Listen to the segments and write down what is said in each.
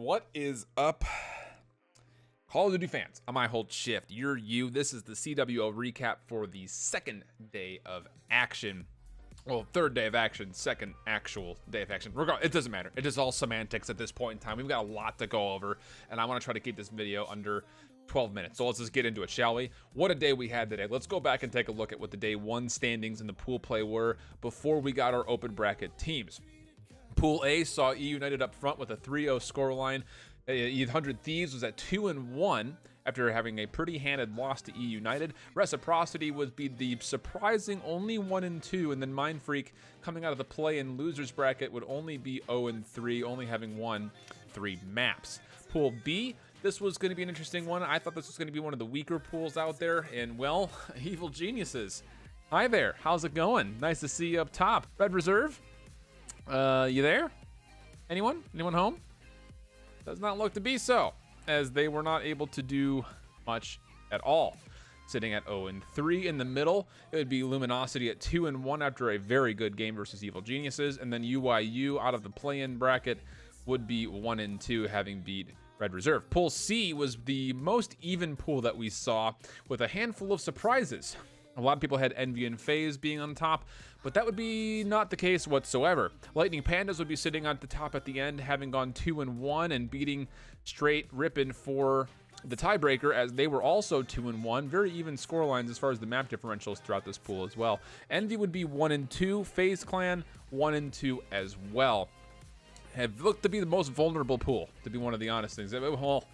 What is up, Call of Duty fans? I'm IHOLDSHIFT. You're you. This is the CWL recap for the second day of action. Well, third day of action, second actual day of action. It doesn't matter. It is all semantics at this point in time. We've got a lot to go over, and I want to try to keep this video under 12 minutes. So let's just get into it, shall we? What a day we had today. Let's go back and take a look at what the day one standings in the pool play were before we got our open bracket teams. Pool A saw E United up front with a 3-0 scoreline. 100 Thieves was at 2-1 after having a pretty handed loss to E United. Reciprocity would be the surprising only 1-2, and then Mind Freak, coming out of the play-in losers bracket, would only be 0-3, only having won 3 maps. Pool B, this was going to be an interesting one. I thought this was going to be one of the weaker pools out there, and well, Evil Geniuses. Hi there, how's it going? Nice to see you up top. Red Reserve, you there? Anyone home? Does not look to be so, as they were not able to do much at all. Sitting at 0-3 in the middle, it would be Luminosity at 2-1 after a very good game versus Evil Geniuses, and then UYU out of the play-in bracket would be 1-2, having beat Red Reserve. Pool C was the most even pool that we saw, with a handful of surprises. A lot of people had Envy and FaZe being on top, but that would be not the case whatsoever. Lightning Pandas would be sitting at the top at the end, having gone 2-1 and beating Straight Rippin' for the tiebreaker, as they were also 2-1. Very even scorelines as far as the map differentials throughout this pool as well. Envy would be 1-2, FaZe Clan 1-2 as well. Have looked to be the most vulnerable pool, to be one of the honest things. Well,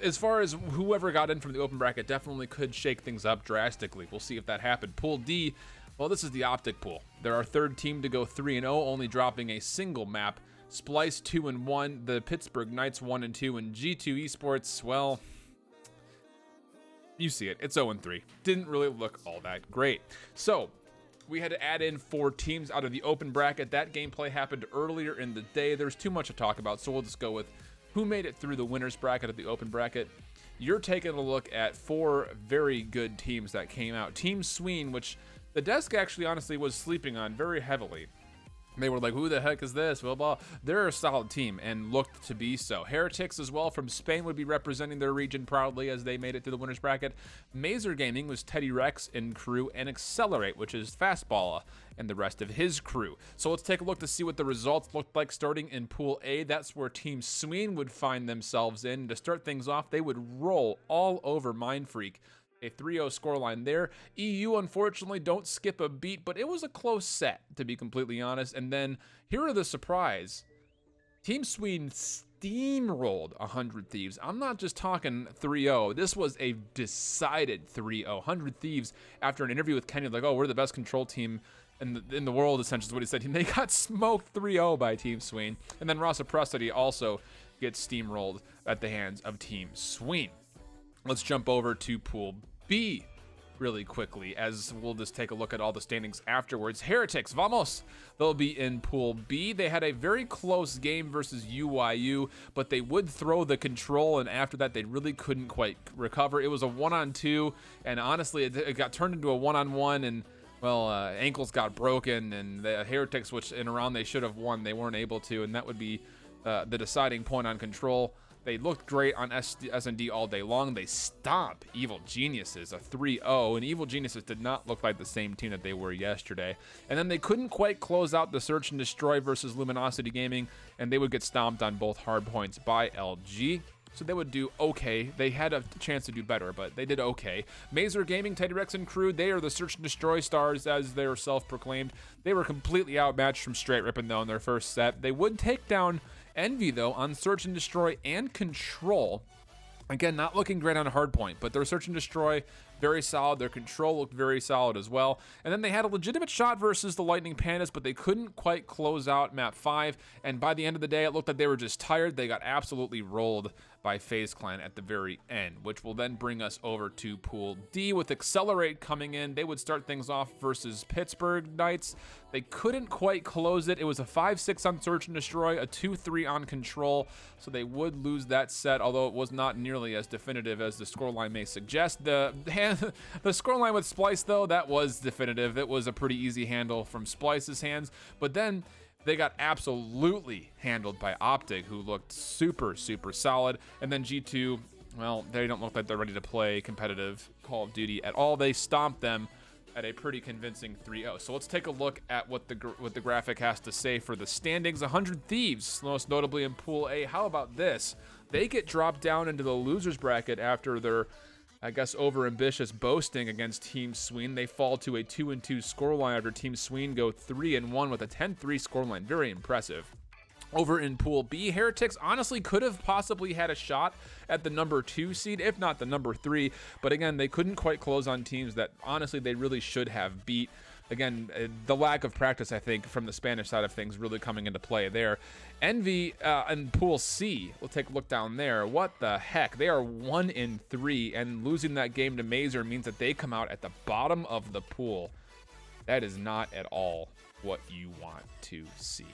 as far as whoever got in from the open bracket, definitely could shake things up drastically. We'll see if that happened. Pool D, well, this is the Optic pool. They're our third team to go 3-0, only dropping a single map. Splice 2-1, the Pittsburgh Knights 1-2, and G2 Esports, well, you see it. It's 0-3. Didn't really look all that great. So we had to add in 4 teams out of the open bracket. That gameplay happened earlier in the day. There's too much to talk about, so we'll just go with who made it through the winners bracket of the open bracket. You're taking a look at 4 very good teams that came out. Team Sween, which the desk actually honestly was sleeping on very heavily. They were like, who the heck is this? Well, they're a solid team and looked to be so. Heretics as well from Spain would be representing their region proudly as they made it to the winners bracket. Mazer Gaming was Teddy Rex and crew, and Accelerate, which is Fastballa and the rest of his crew. So let's take a look to see what the results looked like starting in Pool A. That's where Team Sween would find themselves in. To start things off, they would roll all over Mind Freak. A 3-0 scoreline there. EU, unfortunately, don't skip a beat, but it was a close set, to be completely honest. And then, here are the surprise. Team Sweden steamrolled 100 Thieves. I'm not just talking 3-0. This was a decided 3-0. 100 Thieves, after an interview with Kenny, like, oh, we're the best control team in the world, essentially is what he said. And they got smoked 3-0 by Team Sween. And then Reciprocity also gets steamrolled at the hands of Team Sween. Let's jump over to Pool B really quickly, as we'll just take a look at all the standings afterwards. Heretics, vamos! They'll be in Pool B. They had a very close game versus UYU, but they would throw the control, and after that, they really couldn't quite recover. It was a 1-on-2, and honestly, it got turned into a 1-on-1, and well, ankles got broken, and the Heretics, which in a round they should have won, they weren't able to, and that would be the deciding point on control. They looked great on S&D all day long. They stomped Evil Geniuses, a 3-0, and Evil Geniuses did not look like the same team that they were yesterday. And then they couldn't quite close out the Search and Destroy versus Luminosity Gaming, and they would get stomped on both hard points by LG. So they would do okay. They had a chance to do better, but they did okay. Mazer Gaming, Teddy Rex and crew, they are the Search and Destroy stars, as they are self-proclaimed. They were completely outmatched from Straight Rippin', though, in their first set. They would take down Envy, though, on Search and Destroy and Control. Again, not looking great on Hardpoint, but their Search and Destroy, very solid. Their Control looked very solid as well. And then they had a legitimate shot versus the Lightning Pandas, but they couldn't quite close out Map 5. And by the end of the day, it looked like they were just tired. They got absolutely rolled by FaZe Clan at the very end, which will then bring us over to Pool D with Accelerate coming in. They would start things off versus Pittsburgh Knights. They couldn't quite close it. It was a 5-6 on Search and Destroy, a 2-3 on Control, so they would lose that set, although it was not nearly as definitive as the scoreline may suggest. The scoreline with Splice, though, that was definitive. It was a pretty easy handle from Splice's hands, but then They got absolutely handled by Optic, who looked super, super solid. And then G2, well, they don't look like they're ready to play competitive Call of Duty at all. They stomped them at a pretty convincing 3-0. So let's take a look at what the graphic has to say for the standings. 100 Thieves, most notably in Pool A. How about this? They get dropped down into the losers bracket after their, I guess, over-ambitious boasting against Team Sween. They fall to a 2-2 scoreline after Team Sween go 3-1 with a 10-3 scoreline. Very impressive. Over in Pool B, Heretics honestly could have possibly had a shot at the number 2 seed, if not the number 3. But again, they couldn't quite close on teams that honestly they really should have beat. Again, the lack of practice, I think, from the Spanish side of things really coming into play there. Envy and Pool C, we'll take a look down there. What the heck? They are 1-3, and losing that game to Mazer means that they come out at the bottom of the pool. That is not at all what you want to see.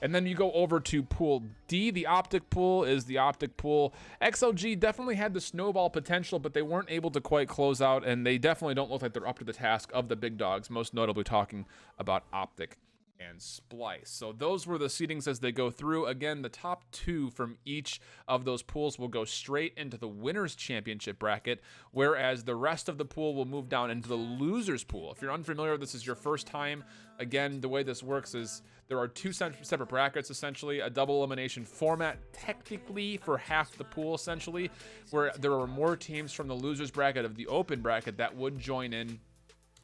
And then you go over to Pool D. The Optic pool is the Optic pool. XLG definitely had the snowball potential, but they weren't able to quite close out, and they definitely don't look like they're up to the task of the big dogs, most notably talking about Optic and Splice. So those were the seedings as they go through. Again, the top 2 from each of those pools will go straight into the winners championship bracket, whereas the rest of the pool will move down into the losers pool. If you're unfamiliar, this is your first time. Again, the way this works is there are 2 separate brackets, essentially, a double elimination format, technically for half the pool, essentially, where there are more teams from the losers bracket of the open bracket that would join in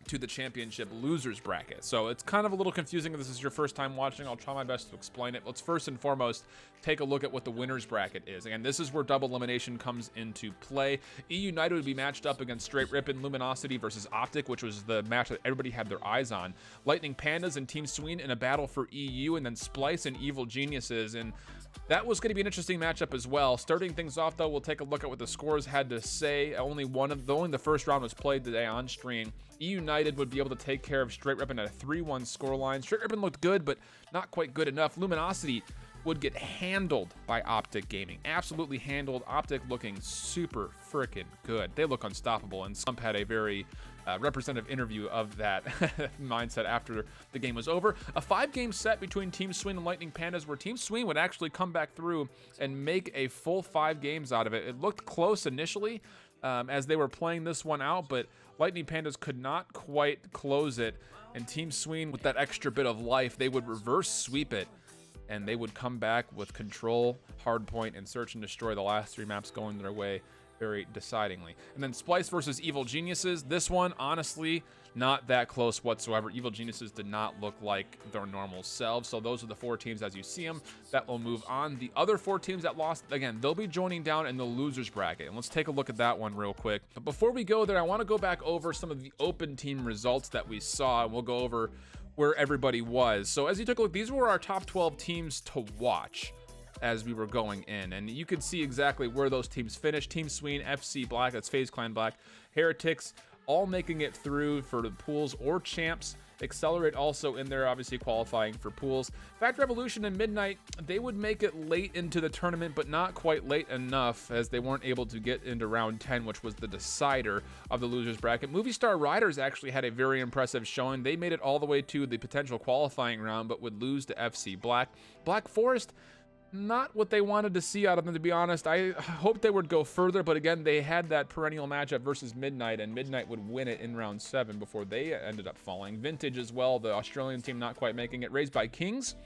to the championship losers bracket. So it's kind of a little confusing if this is your first time watching. I'll try my best to explain it. Let's first and foremost take a look at what the winners bracket is. Again, this is where double elimination comes into play. E United would be matched up against Straight Rippin' Luminosity versus Optic, which was the match that everybody had their eyes on. Lightning Pandas and Team Sween in a battle for EU, and then Splice and Evil Geniuses. And that was going to be an interesting matchup as well. Starting things off, though, we'll take a look at what the scores had to say. Only the first round was played today on stream. E United would be able to take care of Straight Rippin' at a 3-1 scoreline. Straight Rippin' looked good, but not quite good enough. Luminosity would get handled by Optic Gaming. Absolutely handled. Optic looking super freaking good. They look unstoppable, and Slump had a very representative interview of that mindset after the game was over. A 5-game set between Team Sween and Lightning Pandas, where Team Sween would actually come back through and make a full 5 games out of it. It looked close initially as they were playing this one out, but Lightning Pandas could not quite close it, and Team Sween, with that extra bit of life, they would reverse sweep it, and they would come back with control, hardpoint, and search and destroy, the last 3 maps going their way very decidingly. And then Splice versus Evil Geniuses. This one, honestly, not that close whatsoever. Evil Geniuses did not look like their normal selves. So those are the 4 teams as you see them that will move on. The other 4 teams that lost, again, they'll be joining down in the losers bracket. And let's take a look at that one real quick. But before we go there, I want to go back over some of the open team results that we saw, and we'll go over where everybody was. So as you took a look, these were our top 12 teams to watch as we were going in, and you could see exactly where those teams finished. Team Sween, FC Black, that's FaZe Clan Black, Heretics, all making it through for the pools or champs. Accelerate also in there, obviously qualifying for pools. Fact Revolution and Midnight, they would make it late into the tournament, but not quite late enough, as they weren't able to get into round 10, which was the decider of the losers bracket. Movie Star Riders actually had a very impressive showing. They made it all the way to the potential qualifying round, but would lose to FC Black. Black Forest, not what they wanted to see out of them, to be honest. I hoped they would go further, but again, they had that perennial matchup versus Midnight, and Midnight would win it in round 7 before they ended up falling. Vintage as well, the Australian team not quite making it. Raised by Kings,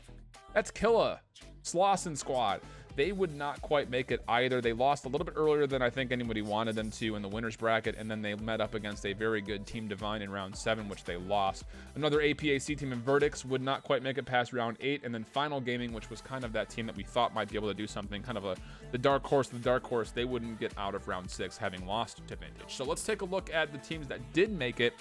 that's Killa, Slauson Squad. They would not quite make it either. They lost a little bit earlier than I think anybody wanted them to in the winners bracket, and then they met up against a very good Team Divine in round 7, which they lost. Another APAC team in Verdicts would not quite make it past round 8, and then Final Gaming, which was kind of that team that we thought might be able to do something, kind of the dark horse, they wouldn't get out of round 6, having lost to Vintage. So let's take a look at the teams that did make it.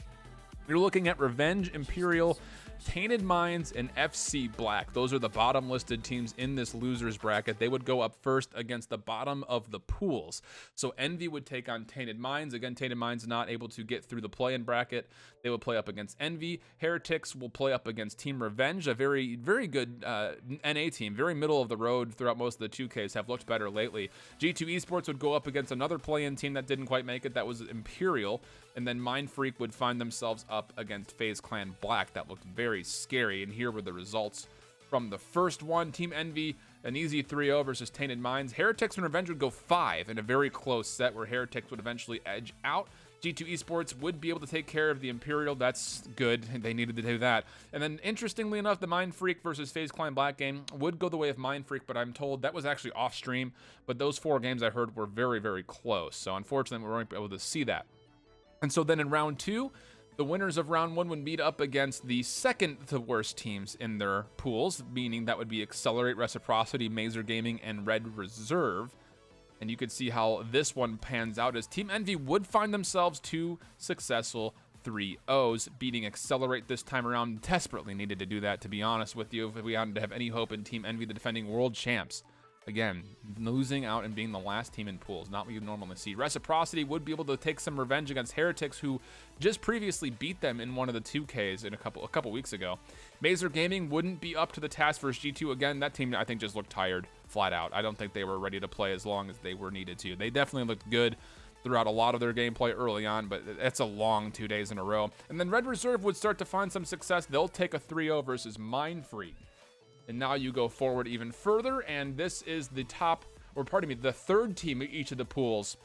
You're looking at Revenge, Imperial, Tainted Minds, and FC Black. Those are the bottom listed teams in this losers bracket. They would go up first against the bottom of the pools. So Envy would take on Tainted Minds. Again, Tainted Minds not able to get through the play-in bracket. They would play up against Envy. Heretics will play up against Team Revenge, a very, very good NA team. Very middle of the road throughout most of the 2Ks, have looked better lately. G2 Esports would go up against another play-in team that didn't quite make it. That was Imperial. And then Mind Freak would find themselves up against FaZe Clan Black. That looked very scary, and here were the results from the first one. Team Envy, an easy 3-0 versus Tainted Minds. Heretics and Revenge would go 5 in a very close set where Heretics would eventually edge out. G2 Esports would be able to take care of the Imperial. That's good. They needed to do that. And then, interestingly enough, the Mind Freak versus FaZe Clan Black game would go the way of Mind Freak, but I'm told that was actually off stream. But those 4 games I heard were very, very close. So, unfortunately, we weren't able to see that. And so then in round 2, the winners of round 1 would meet up against the second to worst teams in their pools, meaning that would be Accelerate, Reciprocity, Mazer Gaming, and Red Reserve. And you could see how this one pans out as Team Envy would find themselves 2 successful 3-0s, beating Accelerate this time around. Desperately needed to do that, to be honest with you, if we wanted to have any hope in Team Envy, the defending world champs. Again, losing out and being the last team in pools, not what you normally see. Reciprocity would be able to take some revenge against Heretics, who just previously beat them in one of the 2Ks in a couple weeks ago. Mazer Gaming wouldn't be up to the task versus G2. Again, that team I think just looked tired, flat out. I don't think they were ready to play as long as they were needed to. They definitely looked good throughout a lot of their gameplay early on, but it's a long 2 days in a row. And then Red Reserve would start to find some success. They'll take a 3-0 versus Mind Freak. And now you go forward even further, and this is the the third team of each of the pools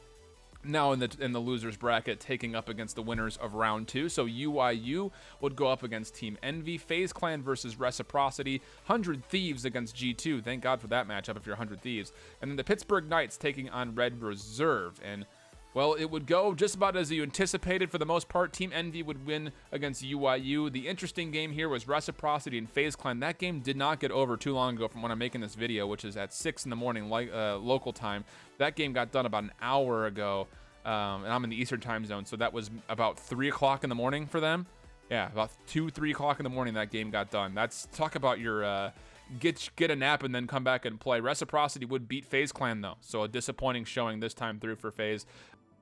now in the losers bracket, taking up against the winners of round 2. So UIU would go up against Team Envy, FaZe Clan versus Reciprocity, 100 Thieves against G2. Thank God for that matchup if you're 100 Thieves. And then the Pittsburgh Knights taking on Red Reserve. And well, it would go just about as you anticipated for the most part. Team Envy would win against UIU. The interesting game here was Reciprocity and FaZe Clan. That game did not get over too long ago from when I'm making this video, which is at 6 in the morning local time. That game got done about an hour ago, and I'm in the Eastern time zone, so that was about 3 o'clock in the morning for them. Yeah, about 2-3 o'clock in the morning that game got done. That's talk about your get a nap and then come back and play. Reciprocity would beat FaZe Clan though, so a disappointing showing this time through for FaZe.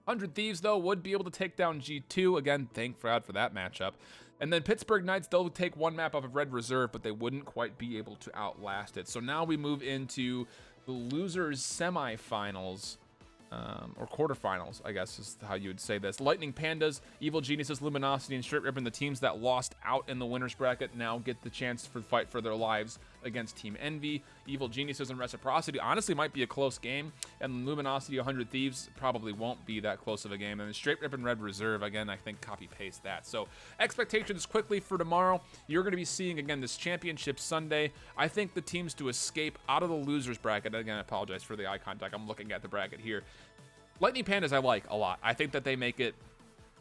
100 Thieves, though, would be able to take down G2. Again, thank God for that matchup. And then Pittsburgh Knights, they'll take 1 map off of Red Reserve, but they wouldn't quite be able to outlast it. So now we move into the losers semifinals, or quarterfinals, I guess is how you would say this. Lightning Pandas, Evil Geniuses, Luminosity, and Straight Ribbon, the teams that lost out in the winners bracket, now get the chance to fight for their lives against Team Envy. Evil Geniuses and Reciprocity honestly might be a close game, and Luminosity 100 Thieves probably won't be that close of a game. And then Straight Ribbon Red Reserve, again, I think copy-paste that. So expectations quickly for tomorrow. You're going to be seeing, again, this Championship Sunday. I think the teams to escape out of the losers bracket, again, I apologize for the eye contact. I'm looking at the bracket here. Lightning Pandas I like a lot. I think that they make it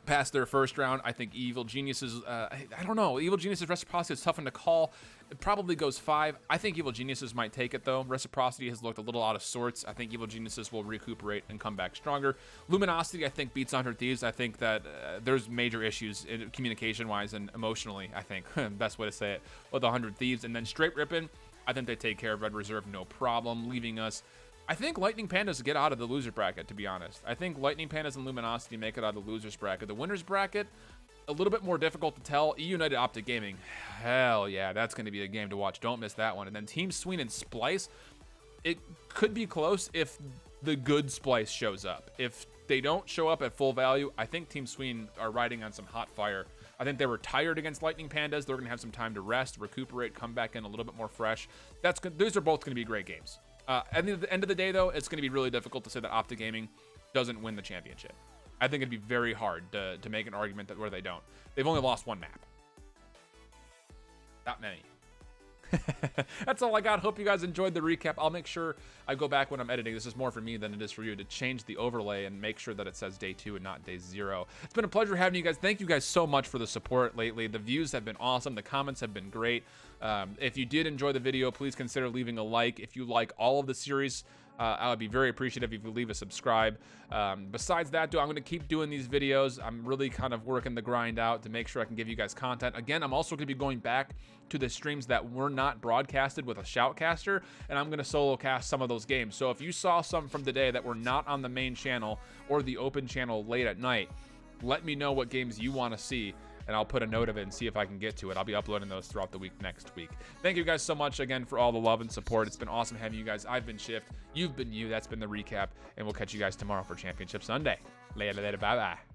past their first round. I think Evil Geniuses, I don't know. Evil Geniuses Reciprocity is tough one to call. It probably goes 5. I think Evil Geniuses might take it, though. Reciprocity has looked a little out of sorts. I think Evil Geniuses will recuperate and come back stronger. Luminosity, I think, beats 100 Thieves. I think that there's major issues communication-wise and emotionally, I think. Best way to say it, with 100 Thieves. And then Straight Rippin', I think they take care of Red Reserve no problem, leaving us. I think Lightning Pandas get out of the loser bracket, to be honest. I think Lightning Pandas and Luminosity make it out of the losers bracket. The winners bracket, a little bit more difficult to tell. United Optic Gaming, hell yeah, that's going to be a game to watch. Don't miss that one. And then Team Sween and Splice, it could be close if the good Splice shows up. If they don't show up at full value, I think Team Sween are riding on some hot fire. I think they were tired against Lightning Pandas. They're going to have some time to rest, recuperate, come back in a little bit more fresh. That's good. Those are both going to be great games. At the end of the day, though, it's going to be really difficult to say that Optic Gaming doesn't win the championship. I think it'd be very hard to make an argument that where they don't. They've only lost 1 map. Not many. That's all I got. Hope you guys enjoyed the recap. I'll make sure I go back when I'm editing. This is more for me than it is for you, to change the overlay and make sure that it says day 2 and not day 0. It's been a pleasure having you guys. Thank you guys so much for the support lately. The views have been awesome. The comments have been great. If you did enjoy the video, please consider leaving a like. If you like all of the series, I would be very appreciative if you leave a subscribe. Besides that, I'm going to keep doing these videos. I'm really kind of working the grind out to make sure I can give you guys content. Again, I'm also going to be going back to the streams that were not broadcasted with a shoutcaster, and I'm going to solo cast some of those games. So if you saw some from today that were not on the main channel or the open channel late at night, let me know what games you want to see, and I'll put a note of it and see if I can get to it. I'll be uploading those throughout the week next week. Thank you guys so much again for all the love and support. It's been awesome having you guys. I've been Shift. You've been you. That's been the recap, and we'll catch you guys tomorrow for Championship Sunday. Later, bye-bye.